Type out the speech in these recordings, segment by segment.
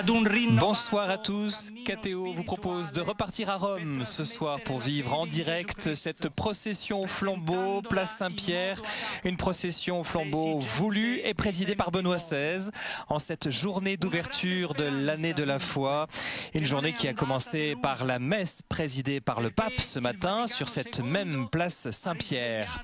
Bonsoir à tous, KTO vous propose de repartir à Rome ce soir pour vivre en direct cette procession au flambeau, place Saint-Pierre, une procession au flambeau voulue et présidée par Benoît XVI en cette journée d'ouverture de l'année de la foi, une journée qui a commencé par la messe présidée par le pape ce matin sur cette même place Saint-Pierre.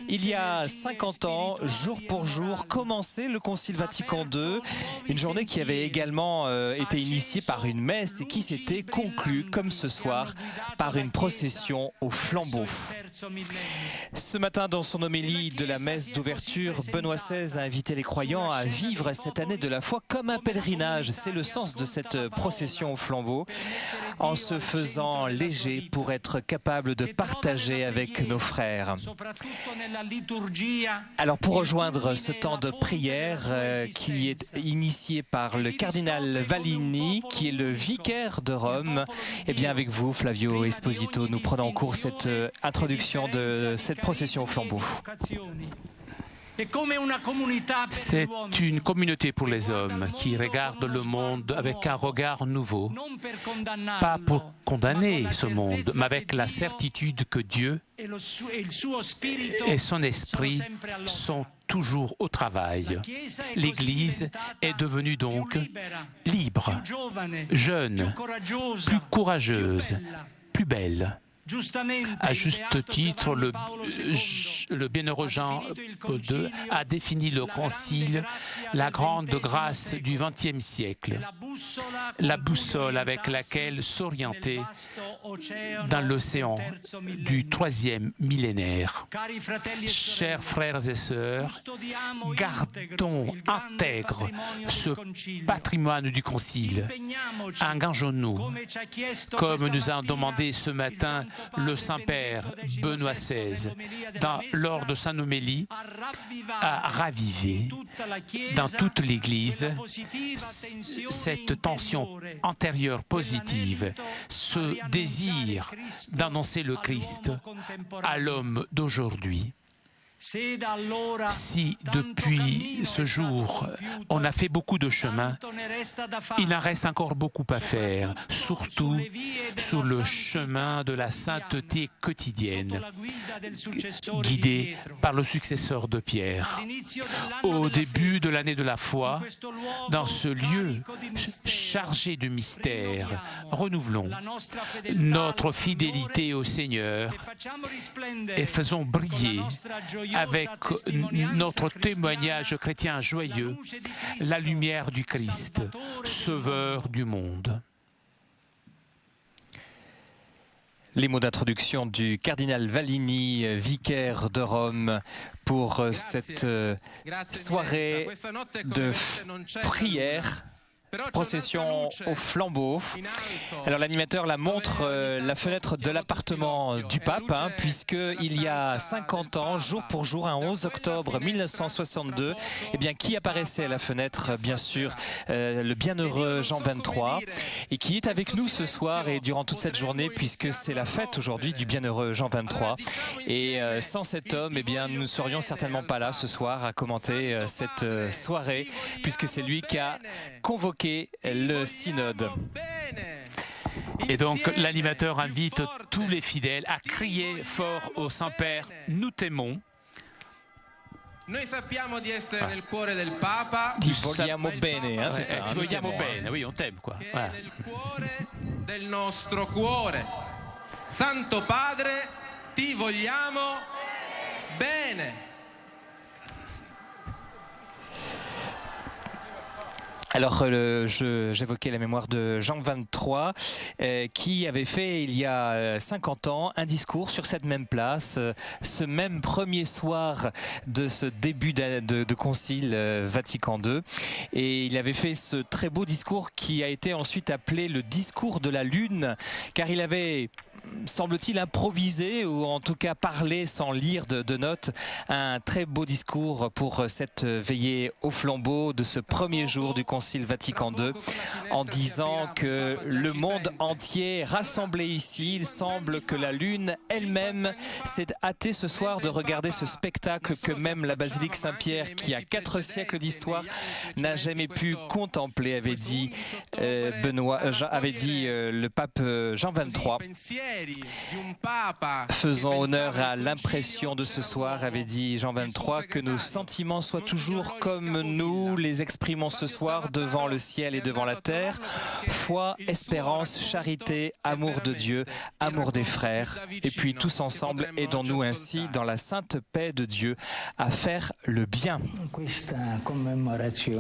Il y a 50 ans, jour pour jour, commençait le Concile Vatican II, une journée qui avait également été initiée par une messe et qui s'était conclue, comme ce soir, par une procession au flambeau. Ce matin, dans son homélie de la messe d'ouverture, Benoît XVI a invité les croyants à vivre cette année de la foi comme un pèlerinage. C'est le sens de cette procession au flambeau, en se faisant léger pour être capable de partager avec nos frères. Alors pour rejoindre ce temps de prière qui est initié par le cardinal Vallini, qui est le vicaire de Rome, et bien avec vous Flavio Esposito, nous prenons en cours cette introduction de cette procession au flambeau. C'est une communauté pour les hommes qui regarde le monde avec un regard nouveau, pas pour condamner ce monde, mais avec la certitude que Dieu et son esprit sont toujours au travail. L'Église est devenue donc libre, jeune, plus courageuse, plus belle. À juste titre, le bienheureux Jean Paul II a défini le Concile, la grande grâce du XXe siècle, la boussole avec laquelle s'orienter dans l'océan du troisième millénaire. Chers frères et sœurs, gardons intègre ce patrimoine du Concile. Engageons-nous, comme nous a demandé ce matin le Saint-Père Benoît XVI, lors de sa homélie, a ravivé dans toute l'Église cette tension antérieure positive, ce désir d'annoncer le Christ à l'homme d'aujourd'hui. Si depuis ce jour on a fait beaucoup de chemin, il en reste encore beaucoup à faire, surtout sur le chemin de la sainteté quotidienne, guidé par le successeur de Pierre. Au début de l'année de la foi, dans ce lieu chargé de mystères, renouvelons notre fidélité au Seigneur et faisons briller avec notre témoignage chrétien joyeux, la lumière du Christ, Sauveur du monde. Les mots d'introduction du cardinal Vallini, vicaire de Rome, pour cette soirée de prière. Procession au flambeau. Alors l'animateur la montre la fenêtre de l'appartement du pape, puisqu'il y a 50 ans, jour pour jour, un 11 octobre 1962, eh bien, qui apparaissait à la fenêtre, bien sûr, le bienheureux Jean XXIII, et qui est avec nous ce soir et durant toute cette journée, puisque c'est la fête aujourd'hui du bienheureux Jean XXIII. Et sans cet homme, eh bien, nous ne serions certainement pas là ce soir à commenter cette soirée, puisque c'est lui qui a convoqué le synode. Et donc l'animateur invite tous les fidèles à crier fort au Saint-Père, nous t'aimons. Ti vogliamo bene, c'est ça. Ti vogliamo bene, oui, on t'aime quoi. Voilà. Del nostro cuore. Santo Padre, ti vogliamo bene. Alors, j'évoquais la mémoire de Jean XXIII qui avait fait, il y a 50 ans, un discours sur cette même place, ce même premier soir de ce début de Concile Vatican II. Et il avait fait ce très beau discours qui a été ensuite appelé le discours de la Lune, car il avait semble-t-il, improvisé ou en tout cas parlé sans lire de notes. Un très beau discours pour cette veillée au flambeau de ce premier jour du Concile Vatican II, en disant que le monde entier rassemblé ici, il semble que la Lune elle-même s'est hâtée ce soir de regarder ce spectacle que même la basilique Saint-Pierre, qui a 4 siècles d'histoire, n'a jamais pu contempler, avait dit le pape Jean XXIII. Faisons honneur à l'impression de ce soir, avait dit Jean XXIII, que nos sentiments soient toujours comme nous les exprimons ce soir devant le ciel et devant la terre. Foi, espérance, charité, amour de Dieu, amour des frères. Et puis tous ensemble, aidons-nous ainsi dans la sainte paix de Dieu à faire le bien.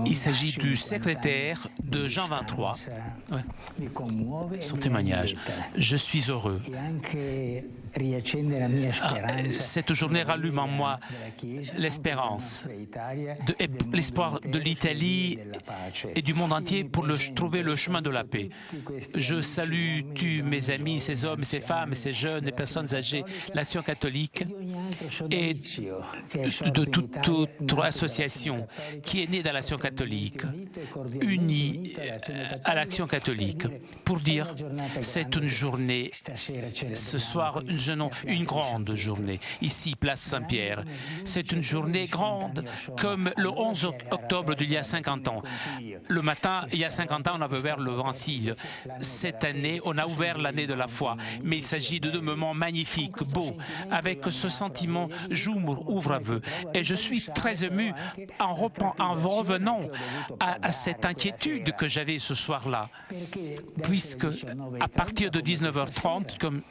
Il s'agit du secrétaire de Jean XXIII. Ouais. Son témoignage. Je suis heureux. Cette journée rallume en moi l'espérance, l'espoir de l'Italie et du monde entier pour trouver le chemin de la paix. Je salue tous mes amis, ces hommes, ces femmes, ces jeunes, les personnes âgées, l'Action catholique et de toute autre association qui est née dans l'Action catholique, unie à l'Action catholique, pour dire c'est une journée, ce soir, une grande journée, ici, place Saint-Pierre. C'est une journée grande, comme le 11 octobre d'il y a 50 ans. Le matin, il y a 50 ans, on avait ouvert le Vancile. Cette année, on a ouvert l'année de la foi. Mais il s'agit de deux moments magnifiques, beaux, avec ce sentiment « J'ouvre, ouvre-aveu ». Et je suis très ému en revenant à cette inquiétude que j'avais ce soir-là, puisque à partir de 19h30, comme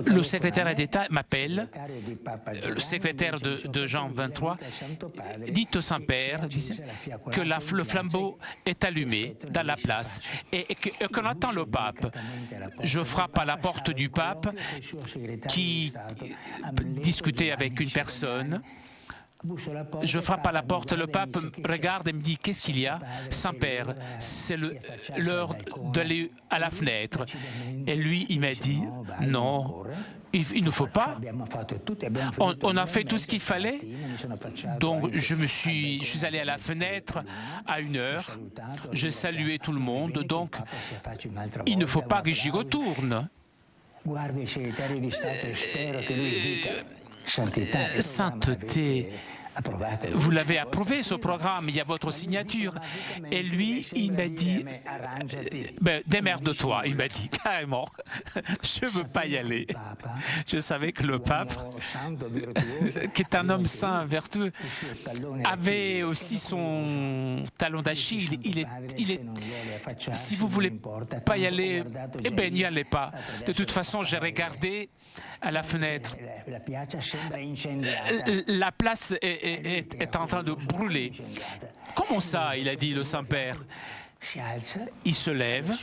le secrétaire d'État m'appelle, le secrétaire de Jean XXIII, dit au Saint-Père que le flambeau est allumé dans la place et qu'on attend le pape. Je frappe à la porte du pape qui discutait avec une personne. Je frappe à la porte, le pape regarde et me dit « Qu'est-ce qu'il y a ?»« Saint-Père, c'est l'heure d'aller à la fenêtre. » Et lui, il m'a dit « Non, il ne faut pas. On a fait tout ce qu'il fallait. » Donc je suis allé à la fenêtre à 1h, je saluais tout le monde, donc il ne faut pas que j'y retourne. Sainteté, vous l'avez approuvé ce programme, il y a votre signature. Et lui, il m'a dit, démerde-toi, il m'a dit carrément, je ne veux pas y aller. Je savais que le pape, qui est un homme saint, vertueux, avait aussi son talon d'Achille. Si vous ne voulez pas y aller, eh bien, n'y allez pas. De toute façon, j'ai regardé à la fenêtre. La place est en train de brûler. Comment ça, il a dit le Saint-Père. Il se lève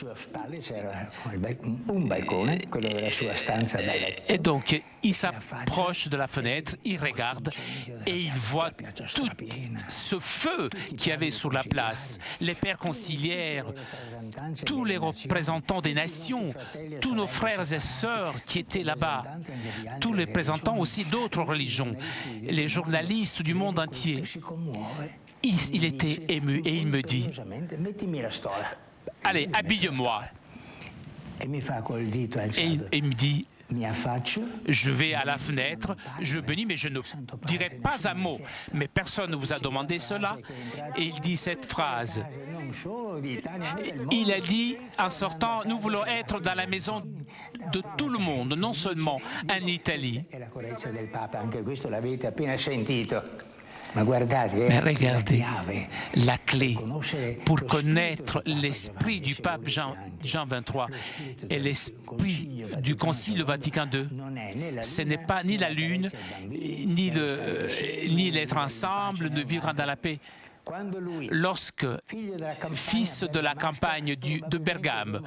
et donc il s'approche de la fenêtre, il regarde et il voit tout ce feu qu'il y avait sur la place, les pères conciliaires, tous les représentants des nations, tous nos frères et sœurs qui étaient là-bas, tous les représentants aussi d'autres religions, les journalistes du monde entier. Il était ému et il me dit « Allez, habille-moi ». Et il me dit « Je vais à la fenêtre, je bénis, mais je ne dirai pas un mot. Mais personne ne vous a demandé cela. » Et il dit cette phrase. Il a dit en sortant « Nous voulons être dans la maison de tout le monde, non seulement en Italie. » Mais regardez, la clé pour connaître l'esprit du pape Jean XXIII et l'esprit du Concile Vatican II, ce n'est pas ni la Lune, ni l'être ensemble, ni vivre dans la paix. lorsque, fils de la campagne de Bergame,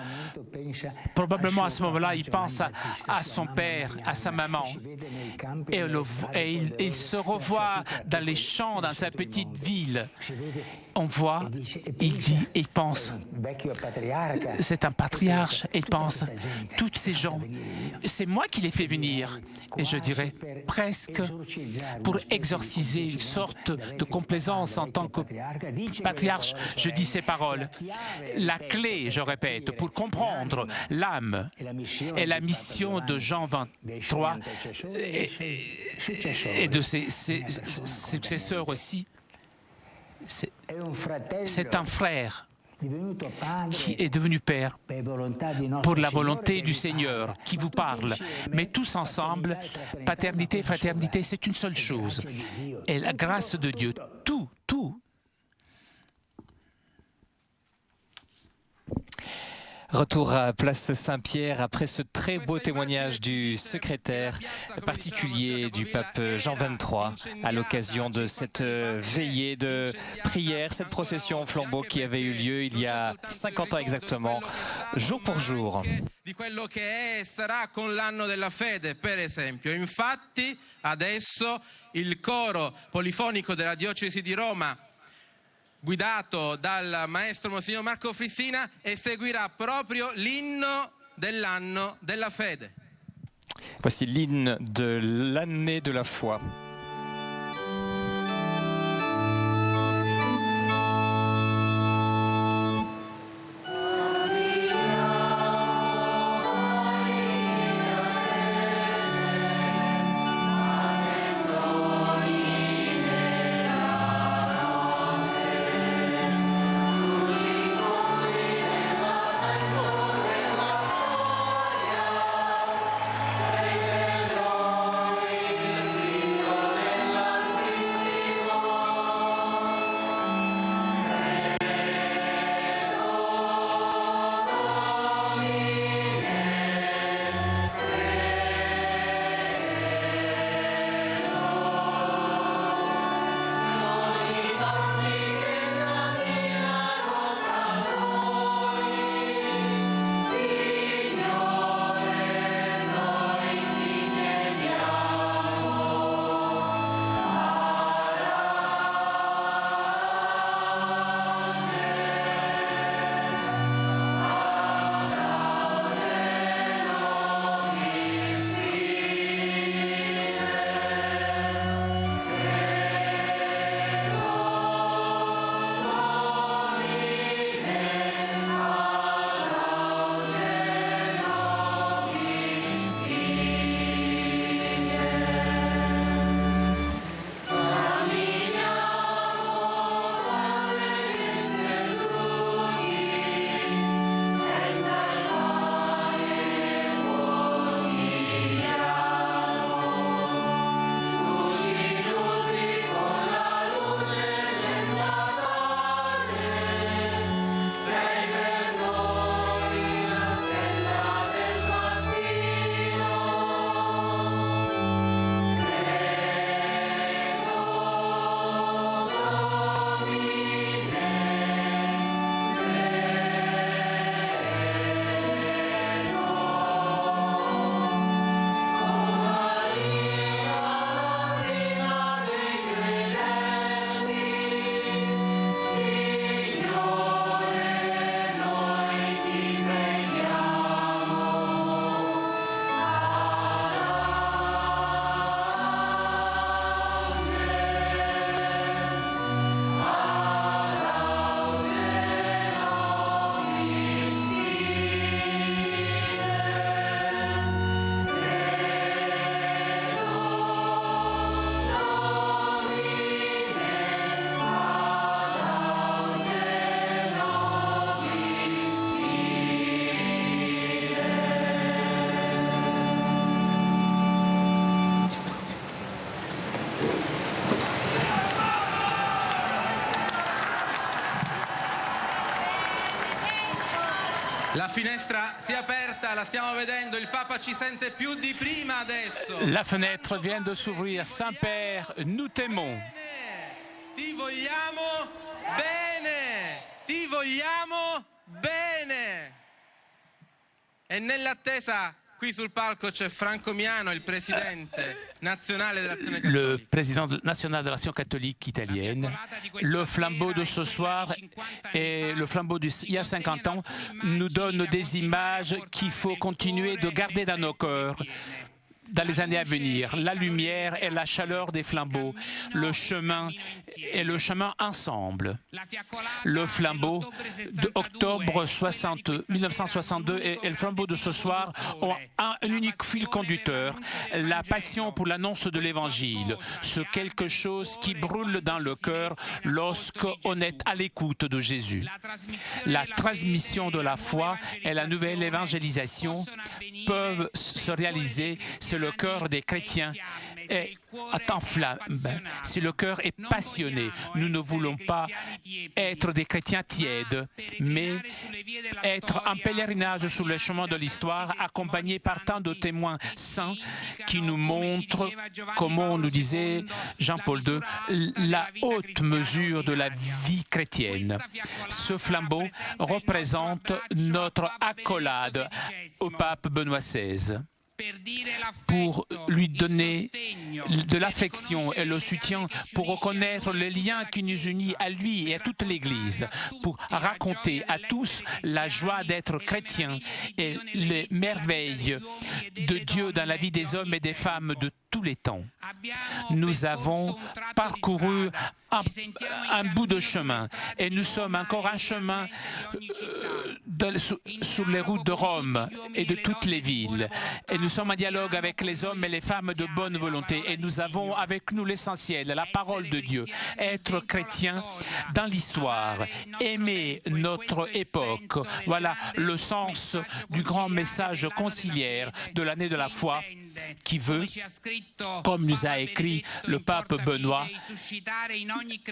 probablement à ce moment-là, il pense à son père, à sa maman, et il se revoit dans les champs, dans sa petite ville. On voit, il pense, c'est un patriarche, et il pense, tous ces gens, c'est moi qui les fais venir. Et je dirais presque pour exorciser une sorte de complaisance en tant que patriarche, je dis ces paroles. La clé, je répète, pour comprendre l'âme et la mission de Jean 23 et de ses successeurs aussi, c'est un frère qui est devenu père pour la volonté du Seigneur qui vous parle. Mais tous ensemble, paternité et fraternité, c'est une seule chose. Et la grâce de Dieu, tout. Retour à Place Saint-Pierre après ce très beau témoignage du secrétaire particulier du pape Jean XXIII à l'occasion de cette veillée de prière, cette procession au flambeau qui avait eu lieu il y a 50 ans exactement, jour pour jour. Di quello che è e sarà con l'anno della fede, per esempio. Infatti, adesso il coro polifonico della diocesi di Roma, guidato dal maestro Monsignor Marco Frissina, eseguirà proprio l'inno dell'anno della fede. Voici l'hymne de l'année de la foi. La finestra si è aperta, la stiamo vedendo, il Papa ci sente più di prima adesso. La fenêtre vient de s'ouvrir. Saint-Père, nous t'aimons. Ti vogliamo Bene, ti vogliamo bene. E nell'attesa, qui sul palco c'è Franco Miano, il presidente nazionale dell'Azione Cattolica. Le président national de l'Action catholique italienne. Le flambeau de ce soir et le flambeau d'il y a 50 ans nous donnent des images qu'il faut continuer de garder dans nos cœurs dans les années à venir. La lumière et la chaleur des flambeaux, le chemin et le chemin ensemble. Le flambeau d'octobre 1962 et le flambeau de ce soir ont un unique fil conducteur, la passion pour l'annonce de l'Évangile, ce quelque chose qui brûle dans le cœur lorsqu'on est à l'écoute de Jésus. La transmission de la foi et la nouvelle évangélisation peuvent se réaliser si le cœur des chrétiens est en flamme, si le cœur est passionné. Nous ne voulons pas être des chrétiens tièdes, mais être en pèlerinage sur le chemin de l'histoire, accompagnés par tant de témoins saints qui nous montrent, comme nous disait Jean-Paul II, la haute mesure de la vie chrétienne. Ce flambeau représente notre accolade au pape Benoît XVI. Pour lui donner de l'affection et le soutien, pour reconnaître le lien qui nous unit à lui et à toute l'Église, pour raconter à tous la joie d'être chrétien et les merveilles de Dieu dans la vie des hommes et des femmes de tous les temps. Nous avons parcouru un bout de chemin et nous sommes encore un chemin sur les routes de Rome et de toutes les villes. Et nous sommes en dialogue avec les hommes et les femmes de bonne volonté et nous avons avec nous l'essentiel, la parole de Dieu. Être chrétien dans l'histoire, aimer notre époque. Voilà le sens du grand message conciliaire de l'année de la foi qui veut, comme nous a écrit le pape Benoît,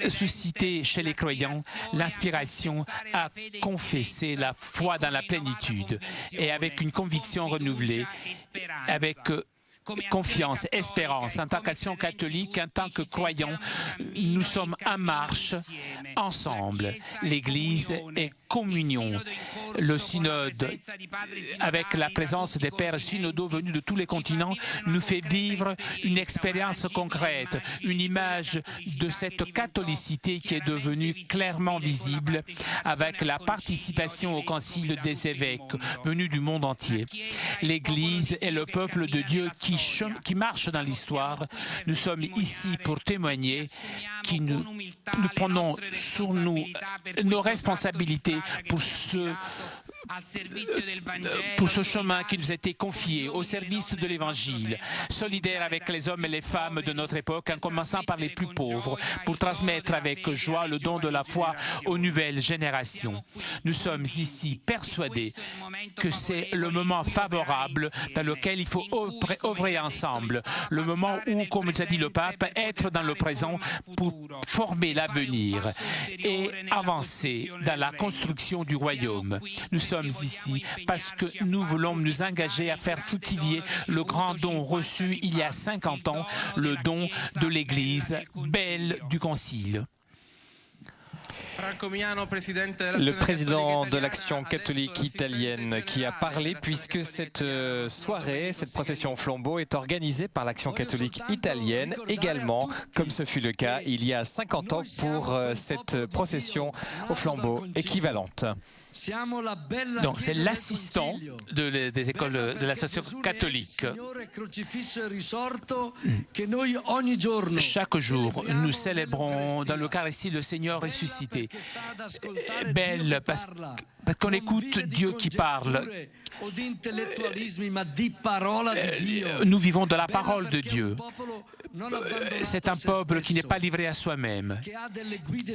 susciter chez les croyants l'inspiration à confesser la foi dans la plénitude et avec une conviction renouvelée, avec confiance, espérance. En tant qu'Action catholique, en tant que croyants, nous sommes en marche ensemble. L'Église est communion. Le synode, avec la présence des pères synodaux venus de tous les continents, nous fait vivre une expérience concrète, une image de cette catholicité qui est devenue clairement visible avec la participation au concile des évêques venus du monde entier. L'Église est le peuple de Dieu qui marche dans l'histoire. Nous sommes ici pour témoigner que nous prenons sur nous nos responsabilités pour ce chemin qui nous a été confié au service de l'Évangile, solidaire avec les hommes et les femmes de notre époque, en commençant par les plus pauvres, pour transmettre avec joie le don de la foi aux nouvelles générations. Nous sommes ici persuadés que c'est le moment favorable dans lequel il faut œuvrer ensemble, le moment où, comme nous a dit le pape, être dans le présent pour former l'avenir et avancer dans la construction du royaume. Nous sommes ici parce que nous voulons nous engager à faire fructifier le grand don reçu il y a 50 ans, le don de l'Église belle du Concile. Le président de l'Action catholique italienne qui a parlé, puisque cette soirée, cette procession flambeau est organisée par l'Action catholique italienne également, comme ce fut le cas il y a 50 ans pour cette procession au flambeau équivalente. Donc c'est l'assistant des écoles de l'association catholique. Chaque jour, nous célébrons dans l'Eucharistie le Seigneur ressuscité. Belle parce qu'on écoute Dieu qui parle. Nous vivons de la parole de Dieu. C'est un peuple qui n'est pas livré à soi-même,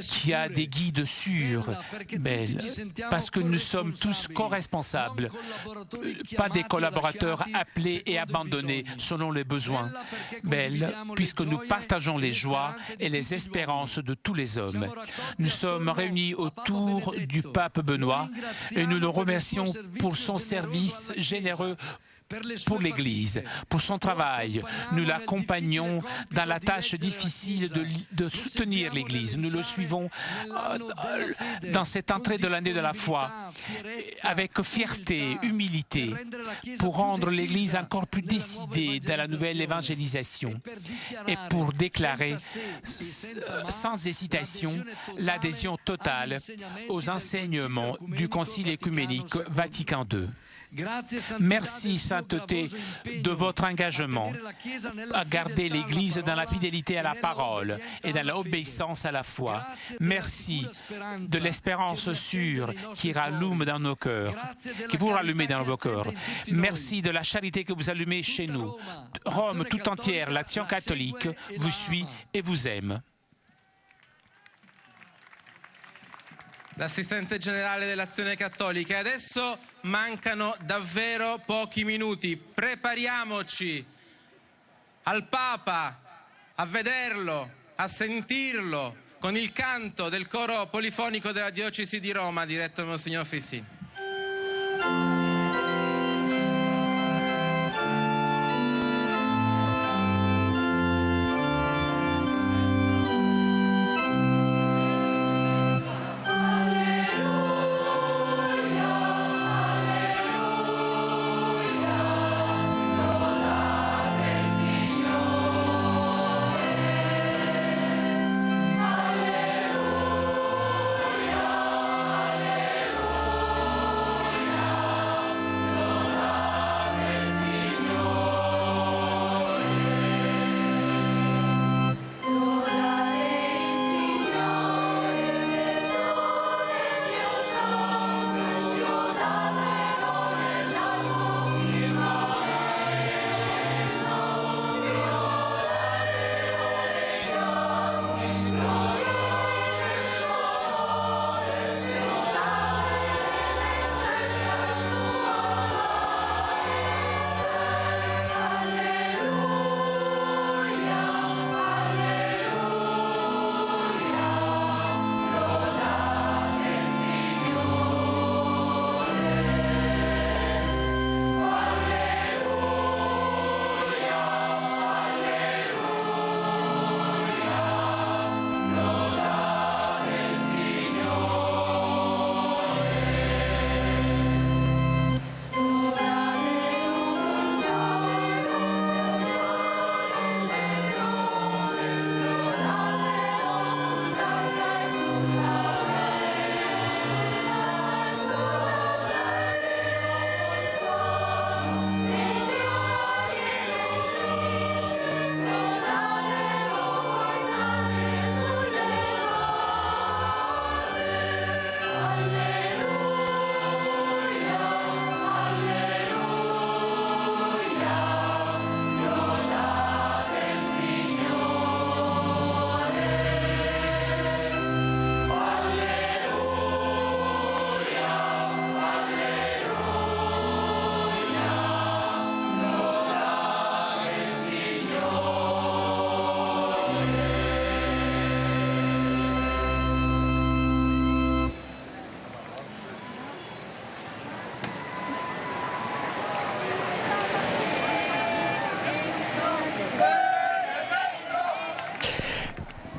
qui a des guides sûrs, belles, parce que nous sommes tous co-responsables, pas des collaborateurs appelés et abandonnés selon les besoins, belles, puisque nous partageons les joies et les espérances de tous les hommes. Nous sommes réunis autour du pape Benoît et nous le remercions pour son service généreux pour l'Église, pour son travail. Nous l'accompagnons dans la tâche difficile de soutenir l'Église. Nous le suivons dans cette entrée de l'année de la foi avec fierté, humilité, pour rendre l'Église encore plus décidée dans la nouvelle évangélisation et pour déclarer sans hésitation l'adhésion totale aux enseignements du Concile œcuménique Vatican II. Merci, Sainteté, de votre engagement à garder l'Église dans la fidélité à la parole et dans l'obéissance à la foi. Merci de l'espérance sûre qui rallume dans nos cœurs, qui vous rallumez dans vos cœurs. Merci de la charité que vous allumez chez nous. Rome tout entière, l'Action catholique, vous suit et vous aime. L'assistente generale dell'Azione Cattolica. Adesso mancano davvero pochi minuti. Prepariamoci al Papa, a vederlo, a sentirlo, con il canto del coro polifonico della Diocesi di Roma, diretto da Monsignor Fissini.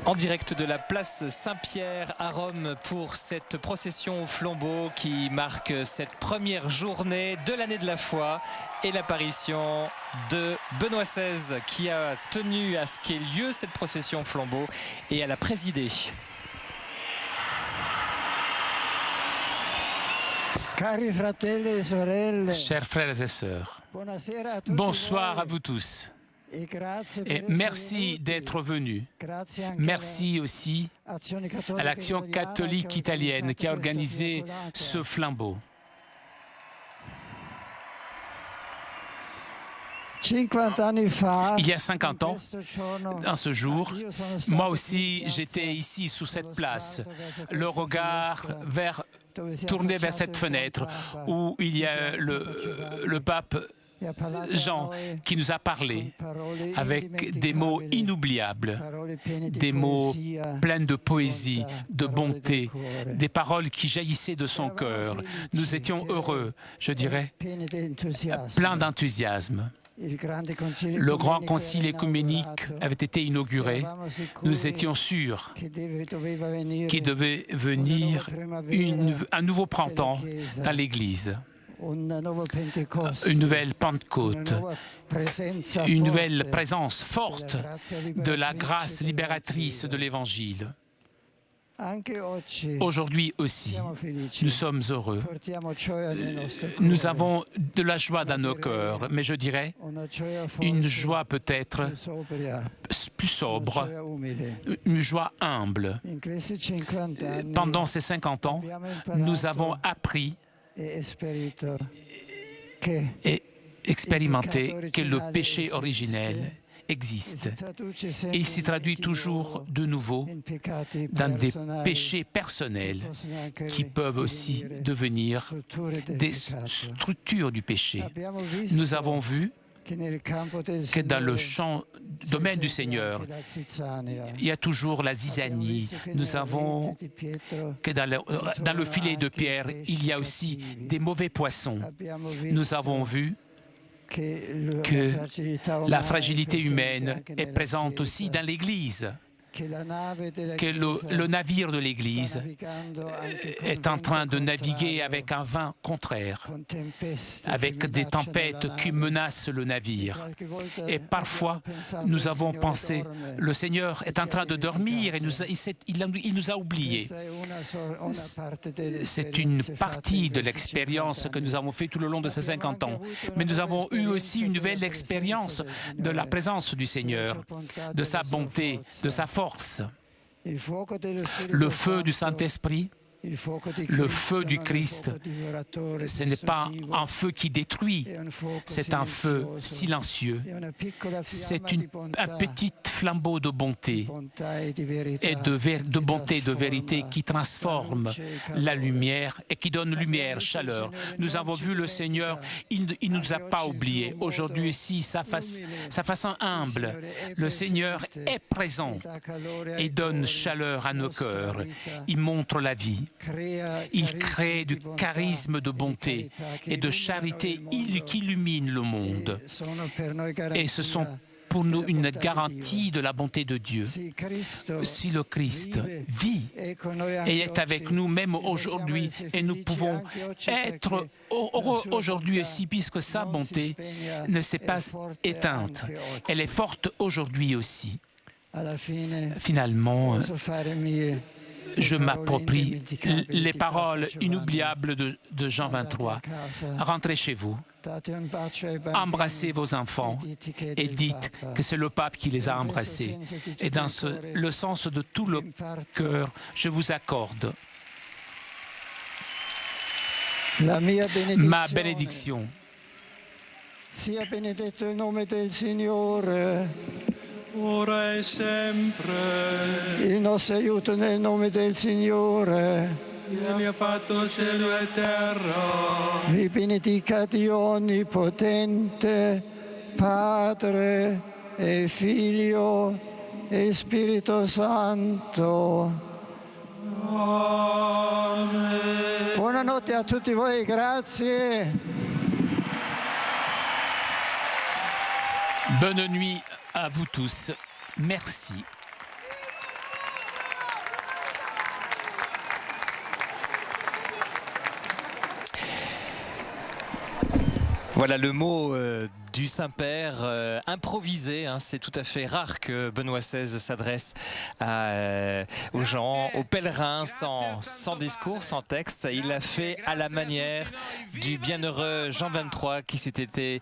En direct de la place Saint-Pierre à Rome pour cette procession au flambeau qui marque cette première journée de l'année de la foi et l'apparition de Benoît XVI qui a tenu à ce qu'ait lieu cette procession au flambeau et à la présider. Chers frères et sœurs, bonsoir à vous tous. Et merci d'être venus. Merci aussi à l'Action catholique italienne qui a organisé ce flambeau. Il y a 50 ans, en ce jour, moi aussi j'étais ici sous cette place, le regard tourné vers cette fenêtre où il y a le pape Jean qui nous a parlé avec des mots inoubliables, des mots pleins de poésie, de bonté, des paroles qui jaillissaient de son cœur. Nous étions heureux, je dirais, pleins d'enthousiasme. Le grand concile écuménique avait été inauguré. Nous étions sûrs qu'il devait venir un nouveau printemps dans l'Église, une nouvelle Pentecôte, une nouvelle présence forte de la grâce libératrice de l'Évangile. Aujourd'hui aussi, nous sommes heureux. Nous avons de la joie dans nos cœurs, mais je dirais une joie peut-être plus sobre, une joie humble. Pendant ces 50 ans, nous avons appris et expérimenté que le péché originel existe et il s'y traduit toujours de nouveau dans des péchés personnels qui peuvent aussi devenir des structures du péché. Nous avons vu que dans le domaine du Seigneur, il y a toujours la zizanie. Nous avons que dans le filet de Pierre, il y a aussi des mauvais poissons. Nous avons vu que la fragilité humaine est présente aussi dans l'Église, que le navire de l'Église est en train de naviguer avec un vent contraire, avec des tempêtes qui menacent le navire. Et parfois, nous avons pensé, le Seigneur est en train de dormir et il nous a oubliés. C'est une partie de l'expérience que nous avons fait tout le long de ces 50 ans. Mais nous avons eu aussi une nouvelle expérience de la présence du Seigneur, de sa bonté, de sa force. Le feu du Saint-Esprit, le feu du Christ, ce n'est pas un feu qui détruit, c'est un feu silencieux. C'est un petit flambeau de bonté et de bonté, de vérité qui transforme la lumière et qui donne lumière, chaleur. Nous avons vu le Seigneur, il ne nous a pas oubliés. Aujourd'hui ici, sa façon humble, le Seigneur est présent et donne chaleur à nos cœurs. Il montre la vie. Il crée du charisme de bonté et de charité qui illumine le monde. Et ce sont pour nous une garantie de la bonté de Dieu. Si le Christ vit et est avec nous même aujourd'hui, et nous pouvons être heureux aujourd'hui aussi, puisque sa bonté ne s'est pas éteinte. Elle est forte aujourd'hui aussi. Finalement, je m'approprie les paroles inoubliables de Jean 23. Rentrez chez vous, embrassez vos enfants et dites que c'est le pape qui les a embrassés. Et dans le sens de tout le cœur, je vous accorde ma bénédiction. Sia benedetto il nome del Signore. Ora e sempre. Il nostro aiuto nel nome del Signore. Che ha fatto cielo e terra. Vi benedica Dio Onnipotente, Padre e Figlio e Spirito Santo. Amen. Buonanotte a tutti voi, grazie. Bonne nuit à vous tous. Merci. Voilà le mot du Saint-Père improvisé. Hein. C'est tout à fait rare que Benoît XVI s'adresse aux gens, aux pèlerins, sans discours, sans texte. Il l'a fait à la manière du bienheureux Jean 23 qui s'était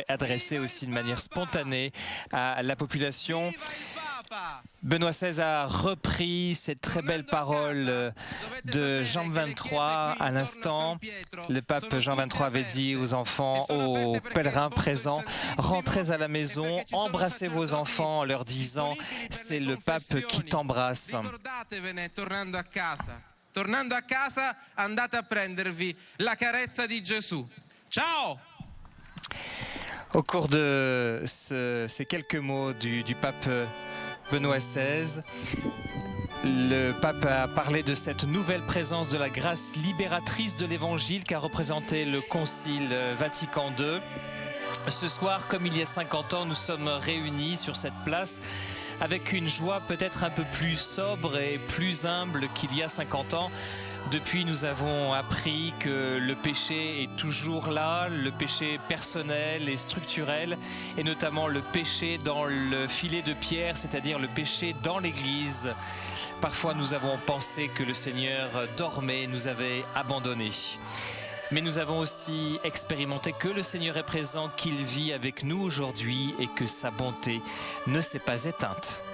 adressé aussi de manière spontanée à la population. Benoît XVI a repris cette très belle parole de Jean 23 à l'instant. Le pape Jean 23 avait dit aux enfants, aux pèlerins présents, rentrez à la maison, embrassez vos enfants en leur disant, c'est le pape qui t'embrasse. Tornando a casa, andate a prendervi la carezza di Gesù. Ciao! Au cours de ces quelques mots du pape Benoît XVI, le pape a parlé de cette nouvelle présence de la grâce libératrice de l'Évangile qu'a représenté le Concile Vatican II. Ce soir, comme il y a 50 ans, nous sommes réunis sur cette place avec une joie peut-être un peu plus sobre et plus humble qu'il y a 50 ans. Depuis, nous avons appris que le péché est toujours là, le péché personnel et structurel, et notamment le péché dans le filet de pierre, c'est-à-dire le péché dans l'Église. Parfois, nous avons pensé que le Seigneur dormait, nous avait abandonnés. Mais nous avons aussi expérimenté que le Seigneur est présent, qu'il vit avec nous aujourd'hui et que sa bonté ne s'est pas éteinte.